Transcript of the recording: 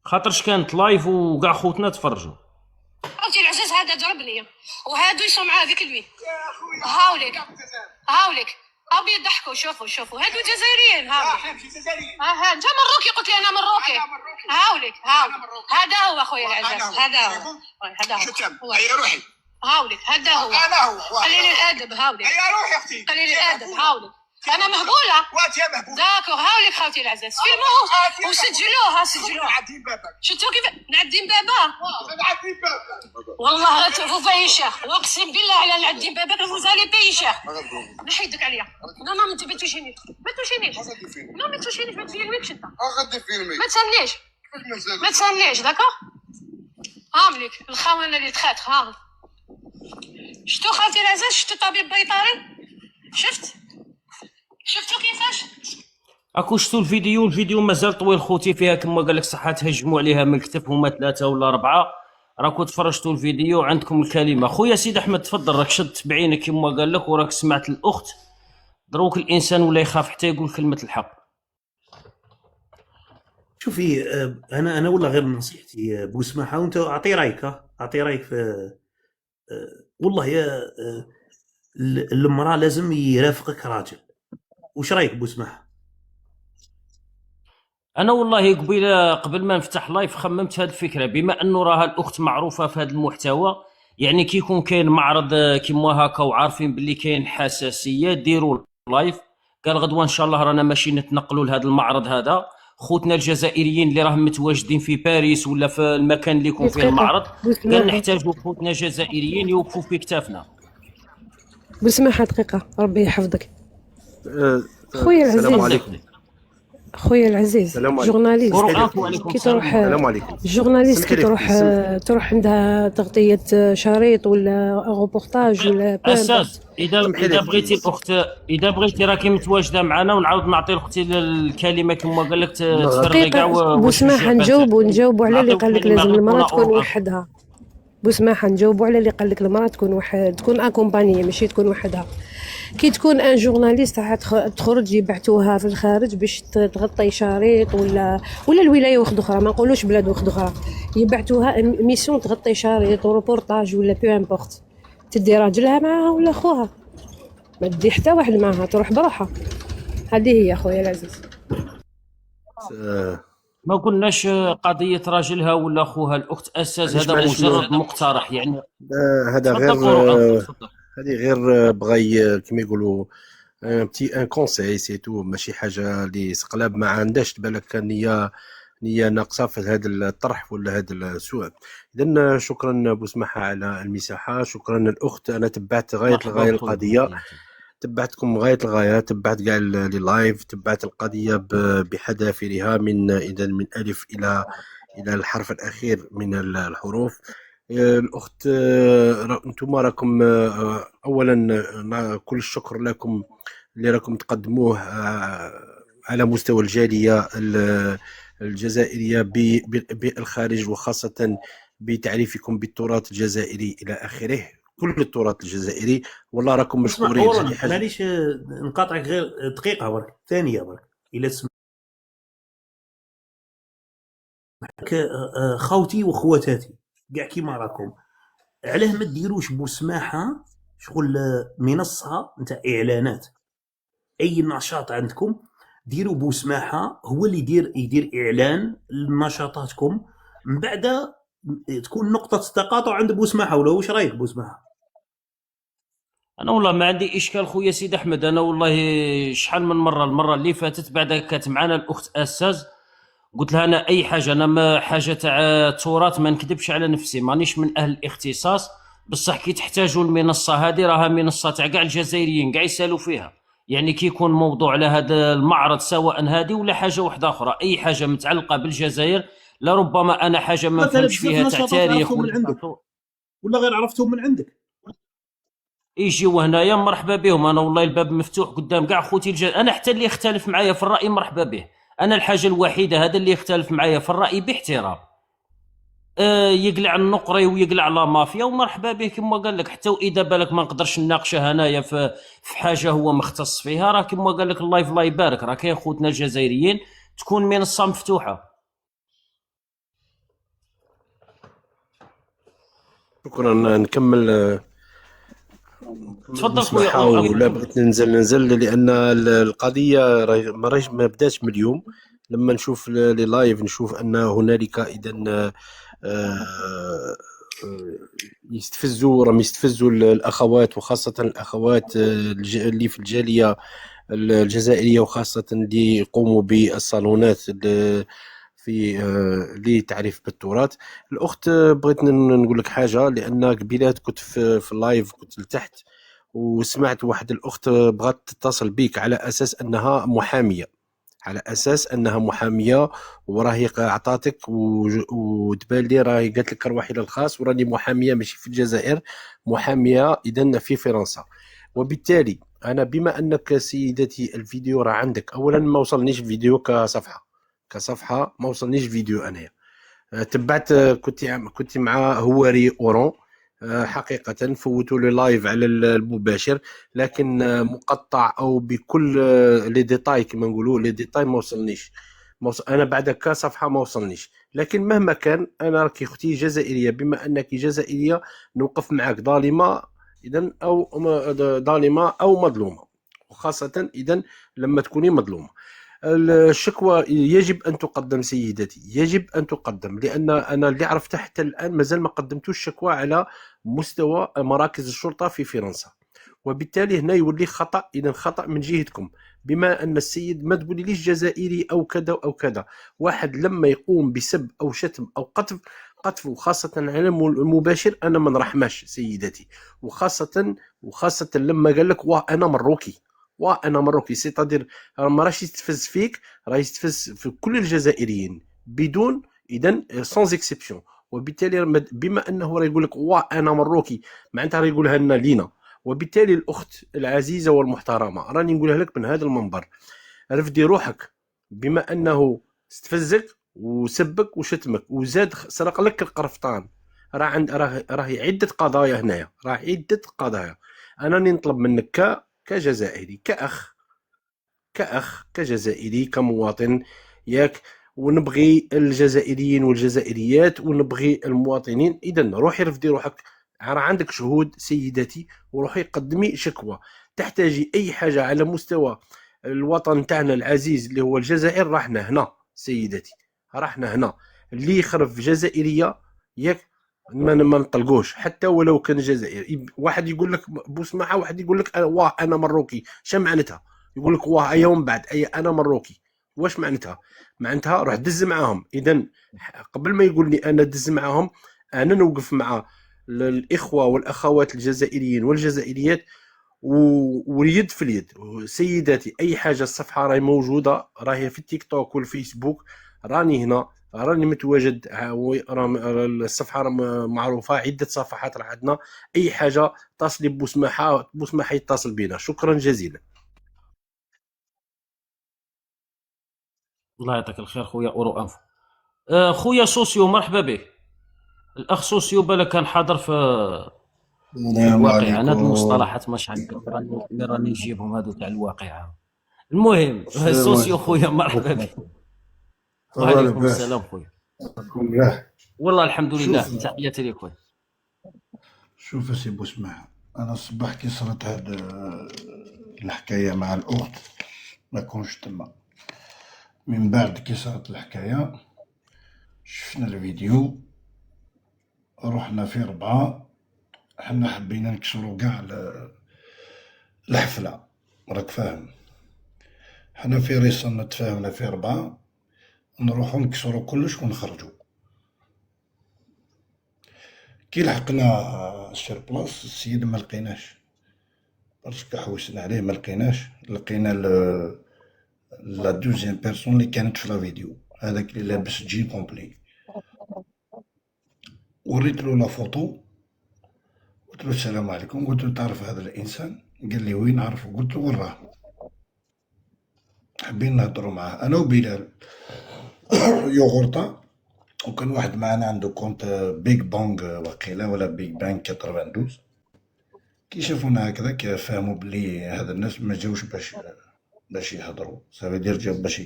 خاطرش كانت لايف وكاع خوتنا تفرجوا. عرفتي العزاز هذا ضربني وهادو يسوا معاه ذيك المي. هاوليك هاوليك ابي يضحكوا. شوفوا هادو جزائريين. هاوليك ها انت مروكي. قلت لي انا مروكي. هاوليك هذا هو اخويا العزاز. هذا هو هيا روحي. هاوليك هذا هو. انا هو. قليل الادب. هاوليك هيا روحي اختي. قليل الادب. هاوليك انا مهبوله. وانت يا محبوب. داكور. هاوليك خوتي العزاز فيلموه وسجلوه. سجلوه. نعدي بابك. شفتوا كيف نعدي بابا. نعدي بابك. والله vous payez cher. واقسم بالله على نعدي بابك vous allez payer cher. نحيدك عليا. نو ما تشينيش. نو ما تشينيش. ما تفيلميكش انت. غادي فيلمي. ما تسالنيش داكور. هامليك الخونه اللي تخات. ها شفتوا خالتي العزاز؟ شفتوا طبيب بيطري؟ شفتوا كيفاش؟ اكو شفتوا الفيديو مازال طويل خوتي، فيها كما قال لك صحه تهجموا عليها من الكتف هما 3 ولا 4. راكو تفرجتوا الفيديو عندكم الكلمه. خويا سيد احمد تفضل، راك شدت بعينك كما قال لك وراك سمعت الاخت. دروك الانسان ولا يخاف حتى يقول كلمه الحق. شوفي انا ولا غير نصيحتي بوسماحه وانت اعطي رايك في والله يا المراه لازم يرافقك راجل. وش رايك بوسماحه؟ انا والله قبل ما نفتح لايف خممت هذه الفكره، بما انه راها الاخت معروفه في هذا المحتوى، يعني كي يكون كاين معرض كيما هكا وعارفين باللي كاين حساسيه ديروا لايف. قال غدوه ان شاء الله رانا ماشي نتنقلوا لهذا المعرض هذا. خوتنا الجزائريين اللي راهم متواجدين في باريس ولا في المكان اللي يكون فيه المعرض، قال نحتاجوا خوتنا جزائريين يوقفوا في كتافنا. بسماحة دقيقة ربي يحفظك. خويا العزيز. السلام عليكم. خويا العزيز جورناليست كي تروح جورناليست كي تروح عندها تغطية شريط ولا روبورتاج ولا اساس. اذا بغيتي الاخت، اذا بغيتي راكي متواجده معنا ونعاود نعطي اختي الكلمه كما قال لك تفرغي كاع. بسماحة نجاوبوا على اللي قال لك لازم المراه تكون وحدها. بسماحة نجاوبوا على اللي قال لك المراه تكون اكومبانيه ماشي تكون وحدها. كي تكون ان جورناليست تخرج يبعثوها في الخارج باش تغطي شريط ولا الولايه واحده اخرى، ما نقولوش بلاد واحده اخرى، يبعثوها ميسيون تغطي شريط وروبورتاج ولا بو امبورت، تدي راجلها معاها ولا خوها، ما تدي حتى واحد معاها، تروح بروحها. هذه هي خويا العزيز. ما قلناش قضيه راجلها ولا خوها الاخت اساس، هذا مجرد مقترح يعني. هذا غير بغى كما يقولوا ان كونساي سي تو، ماشي حاجه اللي سقلاب ما عندهاش بالك نيه ناقصه في هذا الطرح ولا هذا السؤال. اذا شكرا بوسماحه على المساحه. شكرا الاخت. انا تبعت غايه القضيه، تبعتكم غايه الغايه، تبعت كاع لي لايف، تبعت القضيه بحذافيرها من الف الى الحرف الاخير من الحروف. الاخت انتم راكم اولا كل الشكر لكم اللي راكم تقدموه على مستوى الجاليه الجزائريه بالخارج، وخاصه بتعريفكم بالتراث الجزائري الى اخره، كل التراث الجزائري. والله راكم مشكورين. معليش نقاطعك غير دقيقه برك، ثانيه برك الى تسمع. خوتي واخواتاتي كاع كيما راكم، علاه ما ديروش بوسماحه شغل منصه نتاع اعلانات؟ اي نشاط عندكم ديروا بوسماحه هو اللي يدير اعلان لنشاطاتكم، من بعد تكون نقطه تقاطع عند بوسماحه. ولا واش رايك بوسماحه؟ انا والله ما عندي اشكال خويا سيد احمد. انا والله شحال من مره، المره اللي فاتت بعد كانت معنا الاخت اساس، قلت لها انا اي حاجه، انا ما حاجه تاع تراث ما نكذبش على نفسي، مانيش من اهل الاختصاص، بصح كي تحتاجوا المنصه هذه راها منصه تاع كاع الجزائريين كاع يسالوا فيها. يعني كي يكون موضوع على هذا المعرض سواء هذه ولا حاجه واحده اخرى، اي حاجه متعلقه بالجزائر، لربما انا حاجه ما نفهمش فيها تاع تاريخ ولا غير عرفتهم من عندك، يجيو هنايا مرحبا بهم. انا والله الباب مفتوح قدام كاع خوتي انا حتى اللي يختلف معايا في الراي مرحبا به. انا الحاجه الوحيده هذا اللي يختلف معايا في الراي باحترام، يقلع النقري ويقلع لا مافيا ومرحبا به كما قال لك. حتى واذا بالك ما نقدرش نناقشه هنايا في حاجه هو مختص فيها، راه كما قال لك اللايف الله يبارك، راه كاين خوتنا الجزائريين تكون منصه مفتوحه. شكرا. نكمل تفضل بسماحة، خويا ولا بغيت ننزل لان القضيه راهي ما بداتش من اليوم. لما نشوف لي لايف نشوف ان هنالك اذا راهم يستفزوا الاخوات، وخاصه الاخوات اللي في الجاليه الجزائريه، وخاصه اللي يقوموا بالصالونات في لتعريف بالتراث. الاخت بغيت نقول لك حاجه، لان قبيلات كنت في اللايف، كنت لتحت وسمعت واحد الاخت بغات تتصل بيك على اساس انها محاميه، وراهي عطاتك وتبان لي راهي قالت لك روحي للخاص، وراني محاميه ماشي في الجزائر، محاميه اذا في فرنسا. وبالتالي انا بما انك سيدتي الفيديو راه عندك، اولا ما وصلنيش الفيديو كصفحه ما وصلنيش فيديو انايا. تبعت كنت مع هواري اورون، حقيقة فوتوا لي لايف على المباشر، لكن مقطع او بكل لي ديتاي كما نقولوا لي ديتاي ما وصلنيش. انا بعد هكا صفحة ما وصلنيش، لكن مهما كان انا راكي اختي جزائرية، بما انك جزائرية نوقف معك ظالمة اذا او ظالمة او مظلومة، وخاصة اذا لما تكوني مظلومة. الشكوى يجب ان تقدم سيدتي، يجب ان تقدم، لان انا اللي عرفته حتى الان مازال ما قدمتوش شكوى على مستوى مراكز الشرطه في فرنسا. وبالتالي هنا يولي خطا، اذا خطا من جهتكم، بما ان السيد ما تقولي ليش جزائري او كذا او كذا. واحد لما يقوم بسب او شتم او قذف وخاصه على المباشر، انا ما نرحماش سيدتي، وخاصه لما قال لك واه انا مروكي سيتادير ما راهش يستفز فيك، راه يستفز في كل الجزائريين بدون اذا سانز اكسبسيون. وبالتالي بما انه راه يقول لك واه انا مروكي، معناتها راه يقولها لنا لينا. وبالتالي الاخت العزيزه والمحترمه راني نقولها لك من هذا المنبر، رفدي روحك، بما انه استفزك وسبك وشتمك وزاد سرق لك القرفطان. راه عده قضايا هنايا، انا نطلب منك كجزائري، كأخ كجزائري كمواطن ياك، ونبغي الجزائريين والجزائريات ونبغي المواطنين. اذا روحي رفدي روحك، راه عندك شهود سيدتي، وروحي قدمي شكوى. تحتاجي اي حاجه على مستوى الوطن تاعنا العزيز اللي هو الجزائر، راحنا هنا سيدتي، راحنا هنا. اللي يخرف جزائريه ياك ما نطلقوش، حتى ولو كان جزائري. واحد يقول لك بوسماحه، واحد يقول لك واه انا مروكي، شنو معناتها؟ يقول لك واه يوم بعد انا مروكي، واش معناتها؟ معناتها روح دز معاهم. اذا قبل ما يقول لي انا دز معاهم، انا نوقف مع الاخوه والاخوات الجزائريين والجزائريات، واليد في اليد. سيداتي اي حاجه، الصفحه راهي موجوده، راهي في التيك توك والفيسبوك، راني هنا، راني متواجد. الصفحه معروفه، عده صفحات راه عندنا. اي حاجه اتصلي بوسماحه يتصل بنا. شكرا جزيلا. الله يعطيك الخير خويا اورو انفو. خويا سوسيو مرحبا به. الاخ سوسيو بالك كان حاضر في الواقعه. انا هاد المصطلحات مش عندي، راني نجيبهم هادو تاع الواقعه. المهم سوسيو خويا مرحبا به. وعليكم السلام خويا. والله الحمد لله، تحياتي لك خويا. شوف سي بوسماحة، انا الصباح كي صرات هاد الحكايه مع الاخت ما كونش تما. من بعد كي صارت الحكايه شفنا الفيديو، رحنا في 4، حنا حبينا نكسرو قاع الحفله، راك فاهم. حنا في ريصنا تفاهمنا في 4 نروحو نكسرو كلش ونخرجو. كي لحقنا سير بلاص السيد ما لقيناش، برشك حوسنا عليه ما لقيناش. لقينا لا دوزيام بيرسون اللي كانت في لا فيديو، هذاك اللي لابس جين كومبلي. وريتلو لا فوتو، قلتلو السلام عليكم، قلتلو تعرف هذا الانسان؟ قال لي وين نعرفو، قلتلو وين راه. حابين نهضرو معاه انا وبلال يوغورتا، وكان واحد معنا عنده كونت بيج بونغ وقيله، ولا بيج بانك 92. كي شافونا هكذاك فهموا بلي هذا الناس ما جاوش باش يهضروا، صافي دير جاو باش